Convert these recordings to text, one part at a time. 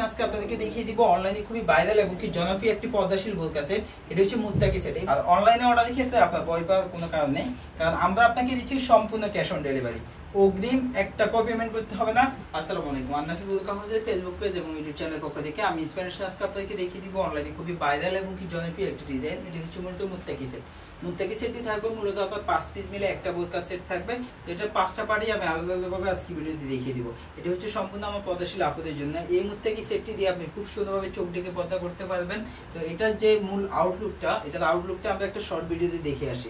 আজকে আপনাদেরকে দেখিয়ে দিব অনলাইনে খুবই ভাইরাল এবং কি জনপ্রিয় একটি পর্দাশীল বোরকা সেট। এটা হচ্ছে মুত্তাকি সেট। আর অনলাইনে অর্ডারের ক্ষেত্রে আপনার ভয় পাওয়ার কোনো কারণ নেই, কারণ আমরা আপনাকে দিচ্ছি সম্পূর্ণ ক্যাশ অন ডেলিভারি। অগ্রিম 1 টাকাও পেমেন্ট করতে হবে না। আসসালামু আলাইকুম, আন্নাফি বোরকা হাউসের ফেসবুক পেজ এবং ইউটিউব চ্যানেলের পক্ষ থেকে আমি স্প্যানিশ আজকে আপনাদেরকে দেখিয়ে দিব অনলাইনে খুবই ভাইরাল এবং কি জনপ্রিয় একটি ডিজাইন। এটি হচ্ছে মূলত মুত্তাকি সেট। মুত্তাকি সেটটি থাকবে মূলত আপনার 5 পিস মিলে একটা বোরকা সেট থাকবে। তো এটা 5টা পার্টি আমি আলাদা আলাদাভাবে আজকে ভিডিওতে দেখিয়ে দিব। এটা হচ্ছে সম্পূর্ণ আমার পর্দাশীল আপুদের জন্য। এই মুত্তাকি সেটটি দিয়ে আপনি খুব সুন্দরভাবে চোখ ঢেকে পর্দা করতে পারবেন। তো এটার যে মূল আউটলুকটা, এটার আউটলুকটা আমরা একটা শর্ট ভিডিওতে দেখে আসি।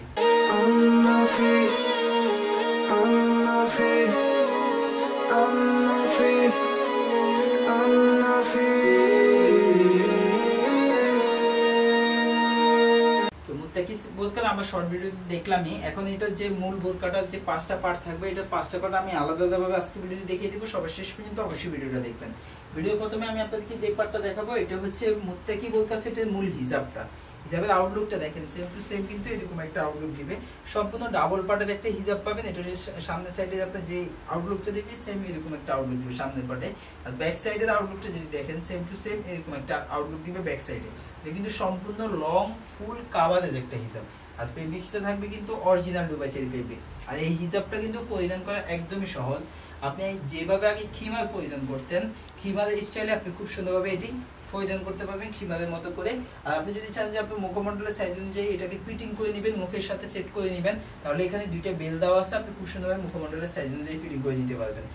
আমরা শর্ট ভিডিও দেখলামই। এখন এটার যে মূল বোরকাটার যে 5টা পার্ট থাকবে, এটার 5টা পার্ট আমি আলাদা আলাদাভাবে আজকে ভিডিওতে দেখিয়ে দিব। সবার শেষ পর্যন্ত অবশ্যই ভিডিওটা দেখবেন। ভিডিও প্রথমে আমি আপনাদেরকে যে পার্টটা দেখাবো, এটা হচ্ছে মুত্তাকি বোরকা সেটের মূল হিজাবটা। হিজাবের আউটলুকটা দেখেন, সেম টু সেম কিন্তু এরকম একটা আউটলুক দিবে। সম্পূর্ণ ডাবল পার্টের একটা হিজাব পাবেন। এটা সামনের সাইডে আপনি যে আউটলুকটা দেখবেন সেম এরকম একটা আউটলুক দিবে সামনের পার্টে। আর ব্যাক সাইডের আউটলুকটা যদি দেখেন সেম টু সেম এরকম একটা আউটলুক দিবে ব্যাক সাইডে। এটা কিন্তু সম্পূর্ণ লং ফুল কাভারেজ একটা হিজাব। আর ফেব্রিক্সটা থাকবে কিন্তু অরিজিনাল দুবাই চেরি ফেব্রিক্স। আর এই হিজাবটা কিন্তু পরিধান করা একদমই সহজ। আপনি যেভাবে আগে খিমার পরিধান করতেন, খিমারের স্টাইলে আপনি খুব সুন্দরভাবে এটি পরিধান করতে পারবেন খিমারের মতো করে। আর আপনি যদি চান যে আপনি মুখমণ্ডলের সাইজ অনুযায়ী এটাকে ফিটিং করে নেবেন, মুখের সাথে সেট করে নেবেন, তাহলে এখানে দুইটা বেল দেওয়া আছে, আপনি খুব সুন্দরভাবে মুখমণ্ডলের সাইজ অনুযায়ী ফিটিং করে নিতে পারবেন।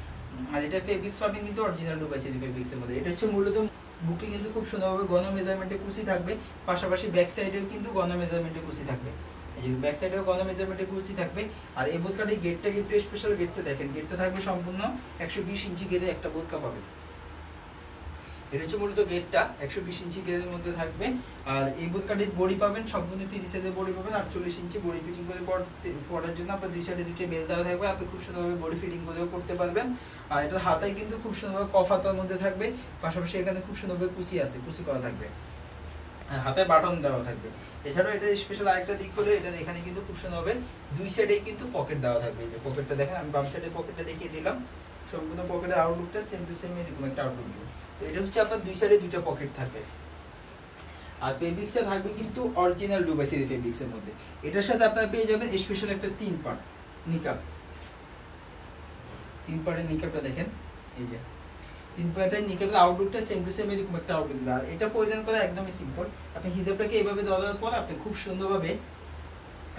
আর এটা ফেব্রিক্স পাবেন কিন্তু অরিজিনাল দুবাই চেরি ফেব্রিক্সের মধ্যে। এটা হচ্ছে মূলত বুকে কিন্তু খুব সুন্দরভাবে গণ মেজারমেন্টে কুচি থাকবে, পাশাপাশি ব্যাক সাইডেও কিন্তু গণ মেজারমেন্টে কুচি থাকবে। এই যে ব্যাক সাইডেও গণ মেজারমেন্টে কুচি থাকবে। আর এই বোরকাটির গেটটা কিন্তু স্পেশাল গেটটা দেখেন, গেটটা থাকবে সম্পূর্ণ 120 ইঞ্চি গেরে একটা বোরকা পাবেন। এটা হচ্ছে মূলত গেটটা 120 ইঞ্চি গেরের মধ্যে থাকবে। আর এই বোরকাটির বডি পাবেন সম্পূর্ণ ফ্রি সাইজের বডি পাবেন। 48 ইঞ্চি বডি ফিটিং করে পরার জন্য আপনার দুই সাইডে দুইটা বেল দেওয়া থাকবে, আপনি খুব সুন্দরভাবে বডি ফিটিং করেও করতে পারবেন। আর এটা হাতায় কিন্তু খুব সুন্দরভাবে কফ হাতার মধ্যে থাকবে, পাশাপাশি এখানে খুব সুন্দরভাবে কুচি আছে, কুচি করা থাকবে, হাতে বাটন দেওয়া থাকবে। এছাড়াও এটা স্পেশাল আরেকটা দিক হলো এটা এখানে কিন্তু খুব সুন্দরভাবে দুই সাইডেই কিন্তু পকেট দেওয়া থাকবে। এই যে পকেটটা দেখেন, আমি বাম সাইডে পকেটটা দেখিয়ে দিলাম। সম্পূর্ণ পকেটের আউটলুকটা সেম টু সেম এরকম একটা আউটলুক দিবে। তো এটা হচ্ছে আপনার দুই সাইডে দুইটা পকেট থাকবে। আর ফেব্রিক্সটা থাকবে কিন্তু অরিজিনাল দুবাই চেরি ফেব্রিক্সের মধ্যে। এটার সাথে আপনারা পেয়ে যাবেন স্পেশাল একটা 3 পার্ট নিকাব। 3 পার্টের নিকাবটা দেখেন, এই যে 3 পার্টের নিকাবের আউটলুকটা সেম টু সেম এরকম একটা আউটলুক দিবে। আর এটা পরিধান করা একদমই সিম্পল। আপনি হিজাবটাকে এইভাবে দেওয়ার পর আপনি খুব সুন্দরভাবে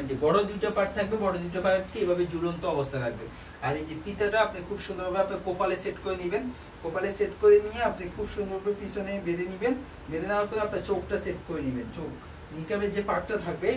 যে বড় দুইটা পার্ট থাকবে, বড় দুইটা পার্টকে এইভাবে ঝুলন্ত অবস্থায় রাখবেন। আর এই যে পিতাটা আপনি খুব সুন্দরভাবে আপনার কোপালে সেট করে নেবেন। কোপালে সেট করে নিয়ে আপনি খুব সুন্দরভাবে পিছনে বেঁধে নেবেন। বেঁধে নেওয়ার পর আপনার চোখটা সেট করে নেবেন। চোখ নিকাবের যে পার্টটা থাকবে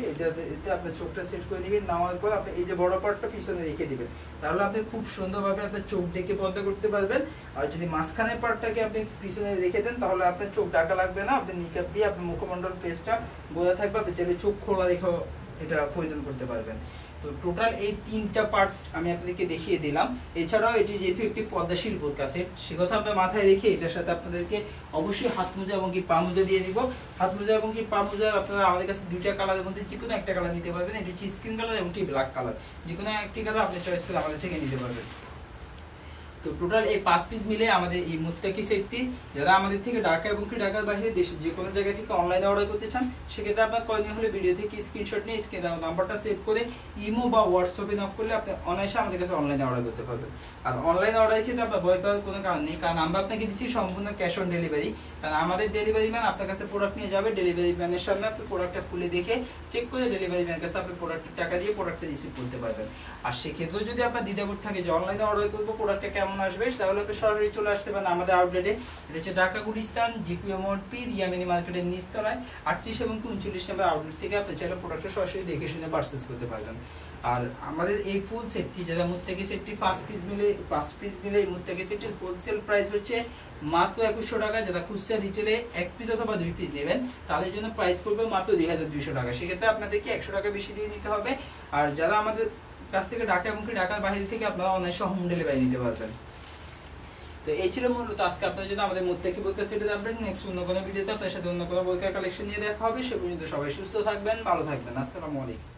এতে আপনার চোখটা সেট করে নেবেন। নেওয়ার পর আপনি এই যে বড় পার্টটা পিছনে রেখে দিবেন, তাহলে আপনি খুব সুন্দরভাবে আপনার চোখ ঢেকে পর্দা করতে পারবেন। আর যদি মাঝখানের পার্টটাকে আপনি পিছনে রেখে দেন, তাহলে আপনার চোখ ঢাকা লাগবে না। আপনি নিকাব দিয়ে আপনার মুখমণ্ডল পেজটা বোঝা থাকবে, আপনি চাইলে চোখ খোলা রেখেও এটা পরিধান করতে পারবেন। তো টোটাল এই 3টা পার্ট আমি আপনাদেরকে দেখিয়ে দিলাম। এছাড়াও এটি যেহেতু একটি পর্দাশীল বোরকা সেট, সে কথা আপনার মাথায় রেখে এটার সাথে আপনাদেরকে অবশ্যই হাত মোজা এবং কি পা মোজা দিয়ে দিব। হাত মোজা এবং কি পা মোজা আপনারা আমাদের কাছে দুইটা কালারের মধ্যে যে কোনো একটা কালার নিতে পারবেন। এটি হচ্ছে স্কিন কালার এবং কি ব্ল্যাক কালার, যে কোনো একটি কালার আপনি চয়েস করে আমাদের থেকে নিতে পারবেন। তো টোটাল এই 5 পিস মিলে আমাদের এই মুত্তাকি সেটটি যারা আমাদের থেকে ঢাকা এবং কি ঢাকার বাইরে দেশের যে কোনো জায়গা থেকে অনলাইনে অর্ডার করতে চান, সেক্ষেত্রে আপনার করণীয় হলে ভিডিও থেকে স্ক্রিনশট নিয়ে স্ক্রিনে দেওয়া নাম্বারটা সেভ করে ইমো বা হোয়াটসঅ্যাপে নক করলে আপনি অনায়াসে আমাদের কাছে অনলাইনে অর্ডার করতে পারবেন। আর অনলাইনে অর্ডারের ক্ষেত্রে আপনার ভয় পাওয়ার কোনো কারণ নেই, কারণ আমরা আপনাকে দিচ্ছি সম্পূর্ণ ক্যাশ অন ডেলিভারি। কারণ আমাদের ডেলিভারি ম্যান আপনার কাছে প্রোডাক্ট নিয়ে যাবে, ডেলিভারি ম্যানের সামনে আপনি প্রোডাক্টটা খুলে দেখে চেক করে ডেলিভারি ম্যানের কাছে আপনি প্রোডাক্টের টাকা দিয়ে প্রোডাক্টটা রিসিভ করতে পারবেন। আর সেক্ষেত্রেও যদি আপনার দ্বিধাবোধ থাকে যে অনলাইনে অর্ডার করবো প্রোডাক্টটা কেমন আসবে, তাহলে সরাসরি চলে আসতে পারেন আমাদের আউটলেটে। এটা হচ্ছে ঢাকা গুলিস্তান জিপিও মোড় পি রিয়ামিনি মার্কেটের নিচতলায় 38 এবং 39 নম্বর আউটলেট থেকে আপনি চাইলে প্রোডাক্টটা সরাসরি দেখে শুনে পারচেজ করতে পারবেন। আর আমাদের এই ফুল সেটটি যারা মুত্তাকি সেটটি 5 পিস মিলে এই মুত্তাকি সেটটির হোলসেল প্রাইস হচ্ছে মাত্র 2100 টাকা। যারা খুচরা রিটেলে 1 পিস অথবা 2 পিস নেবেন তাদের জন্য প্রাইস পড়বে মাত্র 2200 টাকা। সেক্ষেত্রে আপনাদেরকে 100 টাকা বেশি দিয়ে নিতে হবে। আর যারা আমাদের কাছ থেকে ঢাকা এবং কি ঢাকার বাইরে থেকে আপনারা অনায়াসে হোম ডেলিভারি নিতে পারবেন। তো এই ছিল মূলত আজকে আপনাদের জন্য আমাদের মুত্তাকি বোরকা সেটের আপডেট। নেক্সট অন্য কোনো ভিডিওতে আপনার সাথে অন্য কোনো বোরকা কালেকশন নিয়ে দেখা হবে। সে পর্যন্ত সবাই সুস্থ থাকবেন, ভালো থাকবেন। আসসালামু আলাইকুম।